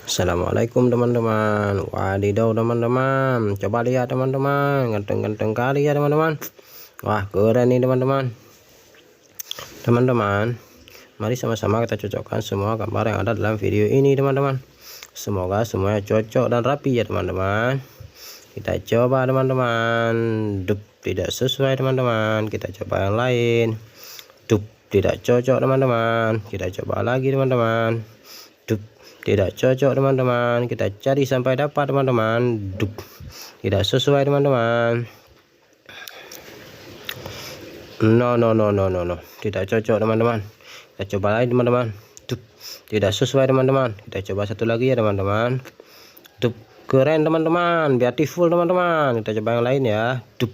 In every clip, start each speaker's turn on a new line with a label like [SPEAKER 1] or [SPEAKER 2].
[SPEAKER 1] Assalamualaikum teman-teman. Wadidaw teman-teman, coba lihat teman-teman, ganteng-ganteng kali ya teman-teman. Wah keren nih teman-teman. Teman-teman, mari sama-sama kita cocokkan semua gambar yang ada dalam video ini teman-teman. Semoga semuanya cocok dan rapi ya teman-teman. Kita coba teman-teman. Dup, tidak sesuai teman-teman, kita coba yang lain. Dup, tidak cocok teman-teman, kita coba lagi teman-teman. Dup, tidak cocok teman-teman, kita cari sampai dapat teman-teman. Dup, tidak sesuai teman-teman. No, tidak cocok teman-teman. Kita coba lagi teman-teman. Dup, tidak sesuai teman-teman, kita coba satu lagi ya teman-teman. Dup, keren teman-teman, beautiful teman-teman. Kita coba yang lain ya. Dup,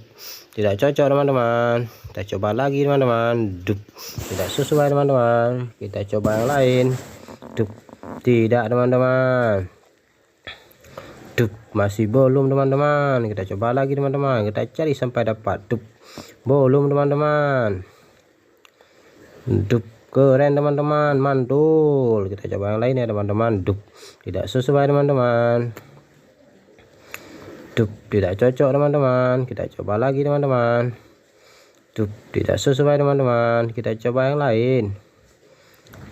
[SPEAKER 1] tidak cocok teman-teman, kita coba lagi teman-teman. Dup, tidak sesuai teman-teman, kita coba yang lain. Dup, tidak teman-teman. Dup, masih belum teman-teman, kita coba lagi teman-teman, kita cari sampai dapat. Dup, belum teman-teman. Dup, keren teman-teman, mantul. Kita coba yang lain ya teman-teman. Dup, tidak sesuai teman-teman. Dup, tidak cocok teman-teman, kita coba lagi teman-teman. Dup, tidak sesuai teman-teman, kita coba yang lain.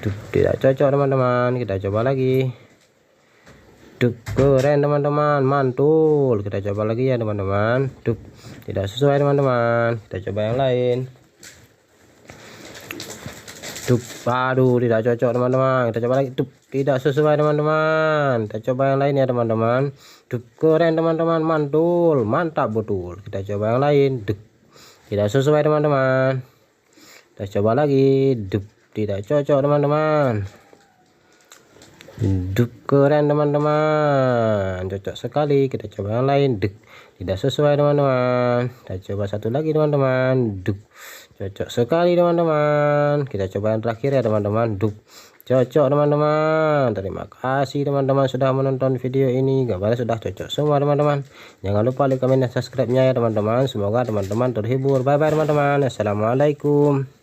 [SPEAKER 1] Dup, tidak cocok teman-teman, kita coba lagi. Dup, keren teman-teman, mantul. Kita coba lagi ya teman-teman. Dup, tidak sesuai teman-teman, kita coba yang lain. Dup, aduh, tidak cocok teman-teman, kita coba lagi. Dup, tidak sesuai teman-teman, kita coba yang lain ya teman-teman. Dup, keren teman-teman, mantul, mantap betul. Kita coba yang lain. Dup, tidak sesuai teman-teman, kita coba lagi. Dup, tidak cocok teman-teman. Dup, keren teman-teman, cocok sekali. Kita coba yang lain. Dup, tidak sesuai teman-teman, kita coba satu lagi teman-teman. Dup, cocok sekali teman-teman. Kita coba yang terakhir ya teman-teman. Dup, cocok teman-teman. Terima kasih teman-teman sudah menonton video ini. Gambarnya sudah cocok semua teman-teman. Jangan lupa like, komen, dan subscribe nya ya teman-teman. Semoga teman-teman terhibur. Bye bye teman-teman. Assalamualaikum.